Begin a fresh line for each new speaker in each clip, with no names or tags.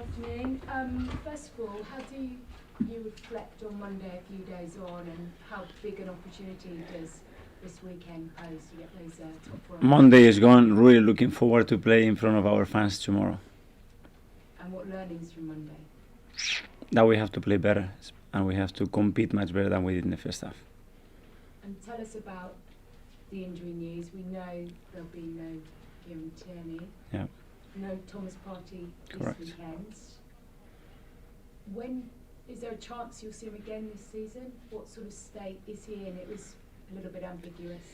afternoon. First of all, how do you reflect on Monday a few days on, and how big an opportunity does this weekend pose to get those top four?
Monday is gone. Really looking forward to play in front of our fans tomorrow.
And what learnings from Monday?
That we have to play better and we have to compete much better than we did in the first half.
And tell us about the injury news. We know there'll be no Kieran Tierney.
Yeah.
No Thomas Partey this
Correct.
weekend. When is there a chance you'll see him again this season? What sort of state is he in? It was a little bit ambiguous.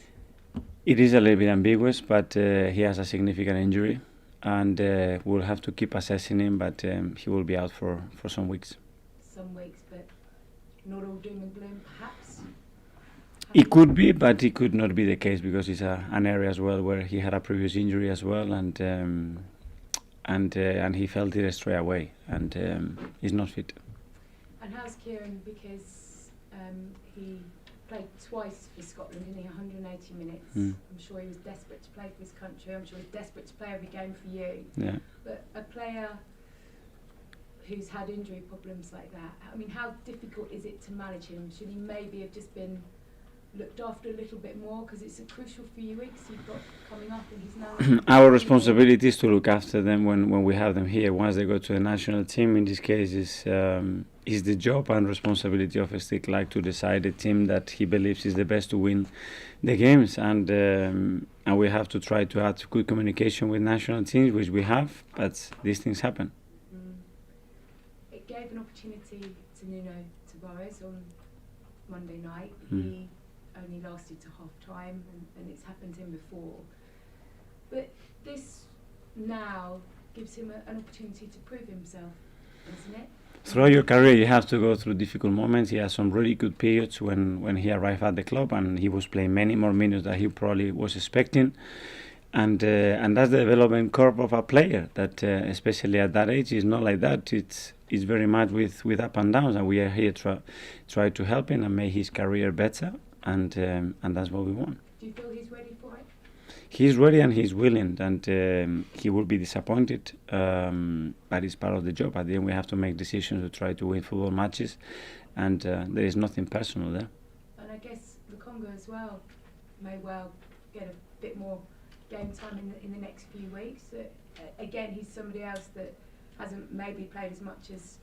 It is a little bit ambiguous, but he has a significant injury, and we'll have to keep assessing him. But he will be out for some weeks.
Some weeks, but not all doom and gloom, perhaps.
It could be, but it could not be the case because it's an area as well where he had a previous injury as well, and he felt it straight away, and he's not fit.
And how's Kieran? Because he played twice for Scotland, didn't he? 180 minutes. I'm sure he was desperate to play for his country. I'm sure he's desperate to play every game for you.
Yeah.
But a player who's had injury problems like that, I mean, how difficult is it to manage him? Should he maybe have just been looked after a little bit more, because it's a crucial few weeks you've got coming up, and he's now
Our responsibility is to look after them when we have them here. Once they go to the national team, in this case, is the job and responsibility of a stick like to decide a team that he believes is the best to win the games, and we have to try to have good communication with national teams, which we have, but these things happen.
It gave an opportunity to Nuno Tavares on Monday night. He only lasted to half time, and it's happened to him before. But this now gives him an opportunity to prove himself, isn't it?
Throughout your career, you have to go through difficult moments. He had some really good periods when he arrived at the club, and he was playing many more minutes than he probably was expecting. And that's the development curve of a player. That especially at that age, is not like that. It's very much with up and downs, and we are here try to help him and make his career better. And that's what we want.
Do you feel he's ready for it?
He's ready and he's willing, and he will be disappointed, but it's part of the job. At the end, we have to make decisions to try to win football matches, and there is nothing personal there.
And I guess the Congo as well may well get a bit more game time in the next few weeks. Again, he's somebody else that hasn't maybe played as much as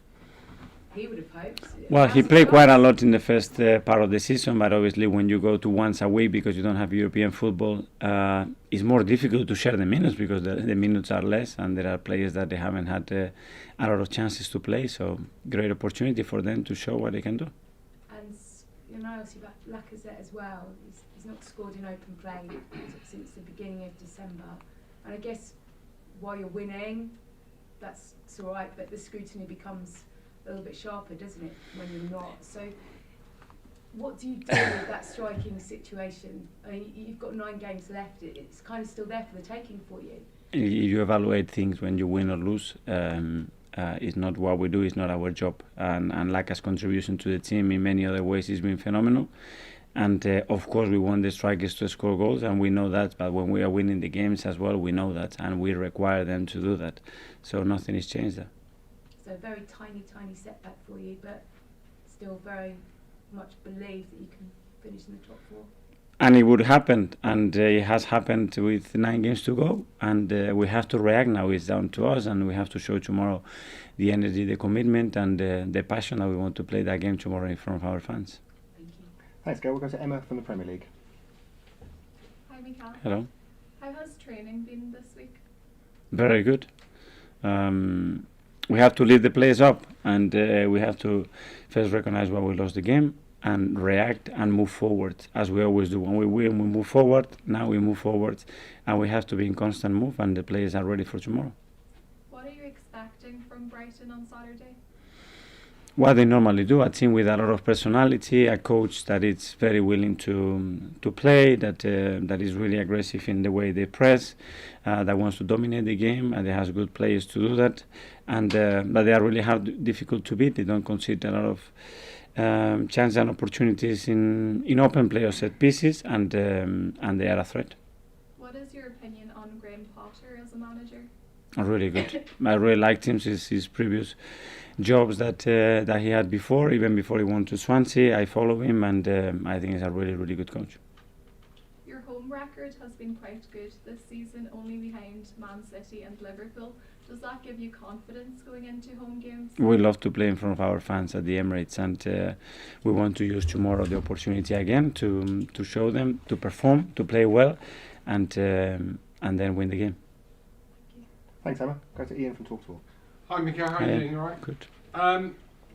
he would have hoped.
Well, he played quite a lot in the first part of the season, but obviously when you go to once a week because you don't have European football, it's more difficult to share the minutes because the minutes are less, and there are players that they haven't had a lot of chances to play, so great opportunity for them to show what they can do.
And you know, obviously about Lacazette as well, he's not scored in open play since the beginning of December, and I guess while you're winning, that's all right, but the scrutiny becomes a little bit sharper, doesn't it, when you're not? So what do you do with that striking situation? I mean, you've got 9 games left. It's kind of still there for the taking for you.
You evaluate things when you win or lose. It's not what we do, it's not our job. And Laka's contribution to the team in many other ways has been phenomenal. And of course we want the strikers to score goals, and we know that, but when we are winning the games as well, we know that, and we require them to do that. So nothing has changed there.
So a very tiny setback for you, but still very much believe that you can finish in the top 4.
And it would happen, and it has happened with 9 games to go, and we have to react now. It's down to us, and we have to show tomorrow the energy, the commitment, and the passion that we want to play that game tomorrow in front of our fans.
Thank you.
Thanks, Gail. We'll go to Emma from the Premier League.
Hi, Mikel.
Hello.
How has training been this week?
Very good. We have to lift the players up, and we have to first recognize why we lost the game and react and move forward, as we always do. When we win, we move forward. Now we move forward, and we have to be in constant move, and the players are ready for tomorrow.
What are you expecting from Brighton on Saturday?
What they normally do, a team with a lot of personality, a coach that is very willing to play, that is really aggressive in the way they press, that wants to dominate the game, and they has good players to do that, and but they are really difficult to beat. They don't concede a lot of chances and opportunities in open play or set pieces, and they are a threat.
What is your opinion on Graham Potter as a manager?
Really good. I really liked him since his previous jobs that he had before, even before he went to Swansea. I follow him, and I think he's a really, really good coach.
Your home record has been quite good this season, only behind Man City and Liverpool. Does that give you confidence going into home games?
We love to play in front of our fans at the Emirates, and we want to use tomorrow the opportunity again to show them, to perform, to play well, and then win the game.
Thanks, Emma. Go to Ian from TalkSport.
Hi, Mikel. How are you doing? You all right?
Good.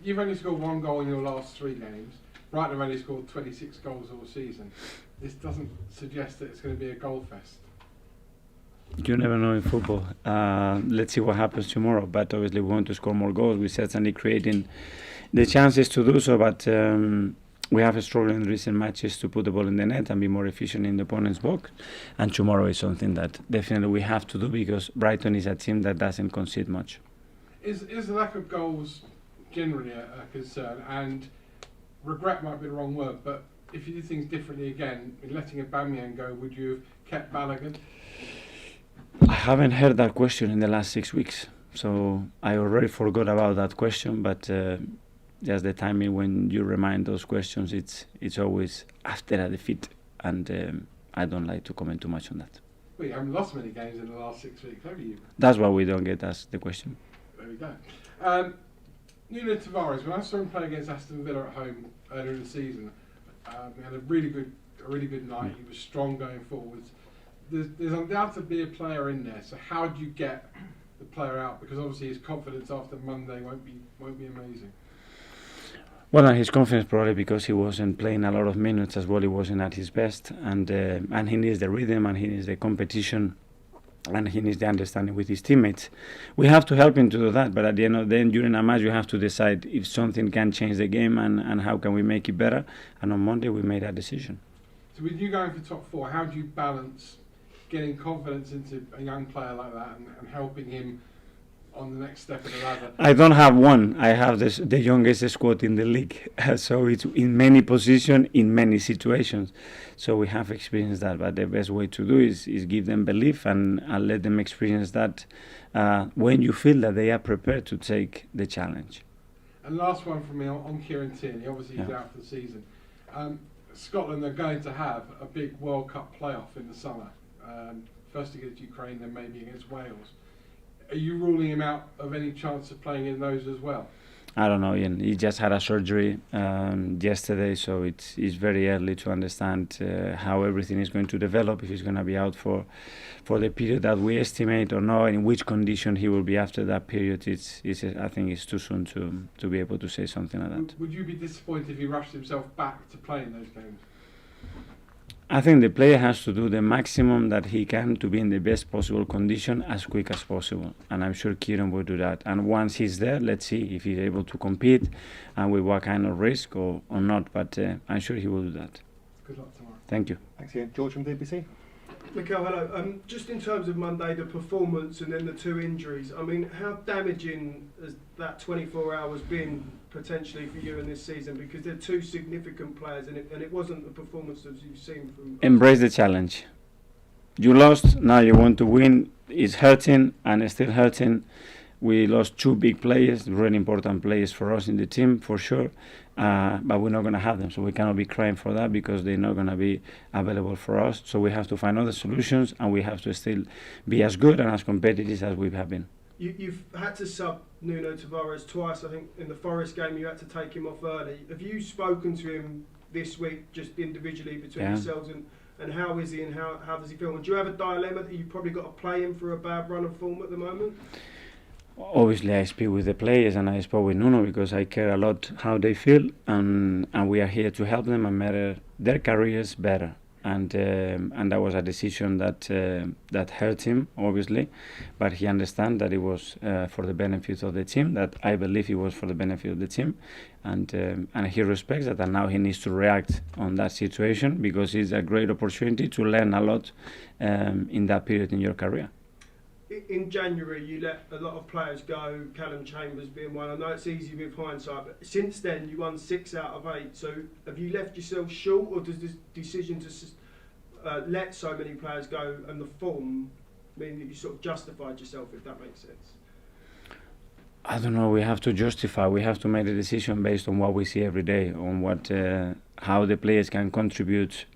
You've only scored 1 goal in your last 3 games. Brighton have only scored 26 goals all season. This doesn't suggest that it's going to be a goal fest.
You never know in football. Let's see what happens tomorrow. But obviously, we want to score more goals. We're certainly creating the chances to do so. But we have struggled in recent matches to put the ball in the net and be more efficient in the opponent's box. And tomorrow is something that definitely we have to do, because Brighton is a team that doesn't concede much.
Is the lack of goals generally a concern? And regret might be the wrong word, but if you did things differently again, in letting Aubameyang go, would you have kept Balogun?
I haven't heard that question in the last 6 weeks, so I already forgot about that question. But just the timing when you remind those questions, it's always after a defeat, and I don't like to comment too much on that.
Well, you haven't lost many games in the last 6 weeks, have you?
That's why we don't get asked the question.
There we go. Nuno Tavares, when I saw him play against Aston Villa at home earlier in the season, he had a really good night. He was strong going forwards. There's undoubtedly a player in there. So how do you get the player out? Because obviously his confidence after Monday won't be amazing.
Well, and his confidence probably because he wasn't playing a lot of minutes as well. He wasn't at his best, and he needs the rhythm, and he needs the competition, and he needs the understanding with his teammates. We have to help him to do that, but at the end of the day, during a match, you have to decide if something can change the game and how can we make it better. And on Monday, we made that decision.
So with you going for top 4, how do you balance getting confidence into a young player like that and helping him on the next step of the ladder?
I don't have one. I have the youngest squad in the league. So it's in many positions, in many situations. So we have experienced that. But the best way to do is give them belief and let them experience that when you feel that they are prepared to take the challenge.
And last one from me on Kieran Tierney. Obviously he's out for the season. Scotland are going to have a big World Cup playoff in the summer. First against Ukraine, then maybe against Wales. Are you ruling him out of any chance of playing in those as well?
I don't know, Ian. He just had a surgery yesterday, so it's very early to understand how everything is going to develop, if he's going to be out for the period that we estimate or not, in which condition he will be after that period. I think it's too soon to be able to say something like that.
Would you be disappointed if he rushed himself back to play in those games?
I think the player has to do the maximum that he can to be in the best possible condition as quick as possible. And I'm sure Kieran will do that. And once he's there, let's see if he's able to compete and with what kind of risk or not. But I'm sure he will do that.
Good luck tomorrow.
Thank you.
Thanks, Ian. George from BBC.
Mikel, hello. Just in terms of Monday, the performance and then the 2 injuries, I mean, how damaging has that 24 hours been potentially for you in this season? Because they're 2 significant players, and it wasn't the performance that you've seen from...
Embrace the challenge. You lost, now you want to win. It's hurting, and it's still hurting. We lost 2 big players, really important players for us in the team, for sure. But we're not going to have them, so we cannot be crying for that because they're not going to be available for us. So we have to find other solutions, and we have to still be as good and as competitive as we have been.
You've had to sub Nuno Tavares twice. I think in the Forest game you had to take him off early. Have you spoken to him this week, just individually between yourselves, and how is he and how does he feel? And do you have a dilemma that you've probably got to play him for a bad run of form at the moment?
Obviously, I speak with the players and I spoke with Nuno because I care a lot how they feel, and we are here to help them and make their careers better. And that was a decision that hurt him, obviously, but he understands that it was for the benefit of the team. That I believe it was for the benefit of the team, and he respects that. And now he needs to react on that situation because it's a great opportunity to learn a lot in that period in your career.
In January, you let a lot of players go, Callum Chambers being one. I know it's easy with hindsight, but since then you won 6 out of 8. So have you left yourself short, or does this decision to let so many players go and the form meaning that you sort of justified yourself, if that makes sense?
I don't know. We have to justify. We have to make a decision based on what we see every day, on what how the players can contribute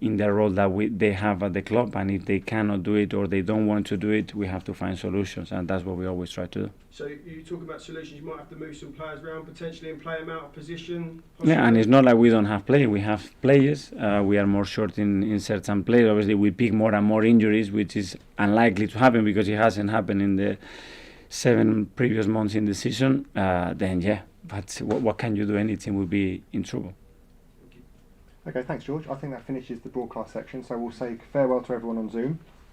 in the role that they have at the club. And if they cannot do it or they don't want to do it, we have to find solutions, and that's what we always try to do.
So you talk about solutions. You might have to move some players around potentially and play them out of position.
Yeah, and it's not like we don't have players. We have players. We are more short in certain players. Obviously, we pick more and more injuries, which is unlikely to happen because it hasn't happened in the 7 previous months in the season. Then yeah, but what can you do? Any team will be in trouble.
Okay, thanks, George. I think that finishes the broadcast section, so we'll say farewell to everyone on Zoom.